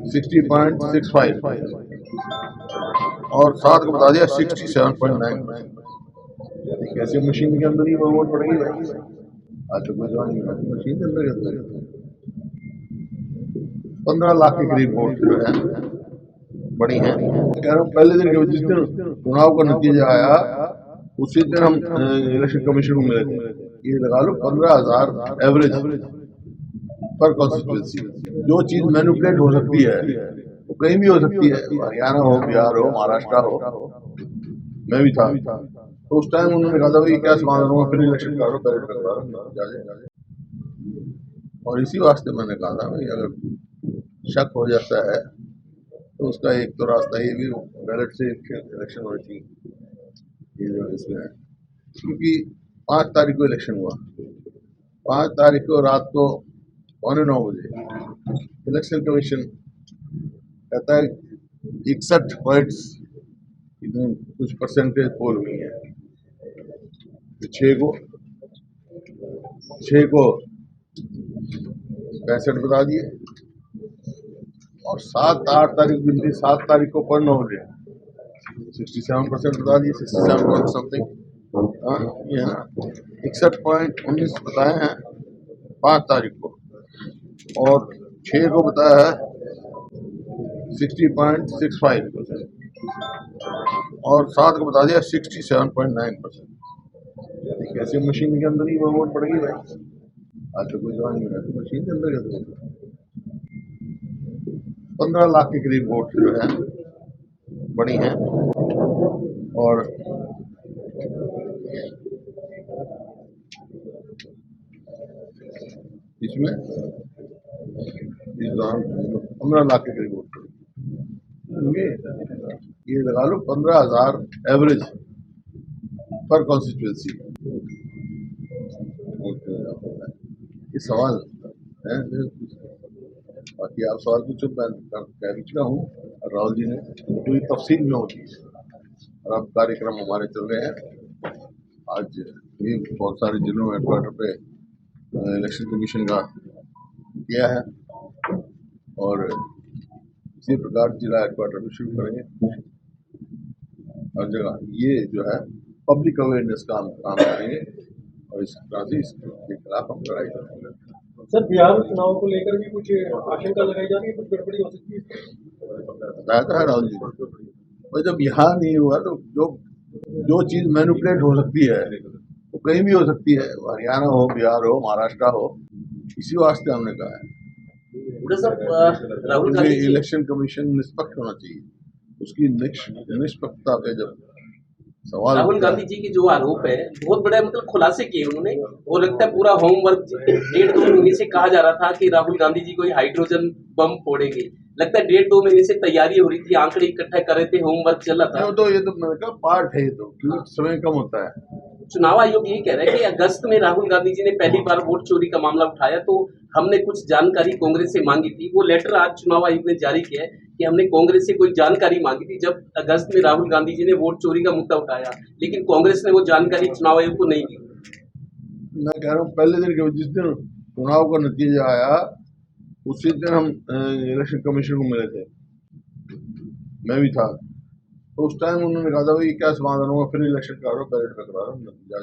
60.65 और सात को बता दिया 67.9। कैसे मशीन के अंदर ही वो वोट पड़ेगी भाई? आज तो कोई जवान नहीं, मशीन के अंदर 15 लाख के करीब वोट जो है बड़ी हैं। कह रहा हूँ पहले दिन के जिस दिन चुनाव का नतीजा आया उसी दिन हम इलेक्शन कमीशन को मिले थे। ये लगा लो 15,000 एवरेज पर कॉन्स्टिट्यूंसी। जो चीज मैनिपुलेट हो सकती है वो कहीं भी हो सकती है, हरियाणा हो, बिहार हो, महाराष्ट्र हो। मैं भी था तो उस टाइम उन्होंने कहा था भाई क्या समाधान होगा, फिर इलेक्शन करो, बैलेट करवा। और इसी वास्ते मैंने कहा था भाई अगर शक हो जाता है तो उसका एक तो रास्ता ये भी बैलेट से इलेक्शन होनी चाहिए। ये जो इसमें है क्योंकि 5 तारीख को इलेक्शन हुआ, 5 तारीख को रात को 9:15 बजे इलेक्शन कमीशन कहता है 61 पॉइंट्स कुछ परसेंटेज पोल हुई है। तो 6 को 65 बता दिए और 7-8 तारीख गिनती, 7 तारीख को 9 बजे 67% बता दिए, 67 पॉइंट समथिंग। ये है ना 61.19 बताए हैं 5 तारीख को और 6 को बताया है 60.65% और 7 को बता दिया 67.9%। कैसे मशीन के अंदर ही वो वोट पड़ेगी भाई? आज तो कोई जवान नहीं रहती, मशीन के अंदर 15 लाख के करीब वोट जो है बड़ी हैं। और इसमें इस दौरान 15 लाख के करीब वोट पड़े। ये लगा लो 15,000 एवरेज पर कॉन्स्टिट्यूंसी। ये सवाल है, बाकी आप सवाल पूछो, मैं कह भी चुका हूँ। राहुल जी ने पूरी तफसील में होती है और अब कार्यक्रम हमारे चल रहे हैं। आज भी बहुत सारे जिलों में हेडक्वार्टर पे इलेक्शन कमीशन का किया है और इसी प्रकार जिला हेडक्वार्टर में शुरू करेंगे। हर जगह ये जो है पब्लिक अवेयरनेस का काम करेंगे और इस तरह से इसके खिलाफ हम लड़ाई करेंगे। सर बिहार चुनाव को लेकर भी कुछ आशंका लगाई जा रही है, कुछ गड़बड़ी हो सकती है? बताया था राहुल जी को, जब यहाँ नहीं हुआ तो जो चीज मैनिपुलेट हो सकती है वो कहीं भी हो सकती है, हरियाणा हो, बिहार हो, महाराष्ट्र हो। इसी वास्ते हमने कहा है राहुल गांधी इलेक्शन कमीशन निष्पक्ष होना चाहिए। उसकी निष्पक्षता पे जब सवाल राहुल गांधी जी की जो आरोप है बहुत बड़ा, मतलब खुलासे किए उन्होंने। वो लगता है पूरा होमवर्क 1.5-2 महीने से कहा जा रहा था कि राहुल गांधी जी कोई हाइड्रोजन बम फोड़ेंगे। लगता है 1.5-2 महीने से तैयारी हो रही थी, आंकड़े इकट्ठा कर रहे थे, होमवर्क चल रहा था। तो ये तो मैंने कहा पार्ट है, ये तो समय कम होता है। चुनाव आयोग ये कह रहा है कि अगस्त में राहुल गांधी जी ने पहली बार वोट चोरी का मामला उठाया तो हमने कुछ जानकारी कांग्रेस से मांगी थी। वो लेटर आज चुनाव आयोग ने जारी किया है कि हमने कांग्रेस से कोई जानकारी मांगी थी जब अगस्त में राहुल गांधी जी ने वोट चोरी का मुद्दा उठाया, लेकिन कांग्रेस ने वो जानकारी चुनाव आयोग को नहीं दी। मैं कह रहा हूँ पहले दिन के जिस दिन चुनाव का नतीजा आया उसी दिन हम इलेक्शन कमीशन को मिले थे। मैं भी था तो उस टाइम उन्होंने कहा था भाई क्या समाधान होगा, फिर इलेक्शन करो, बैलेट करवा, नतीजा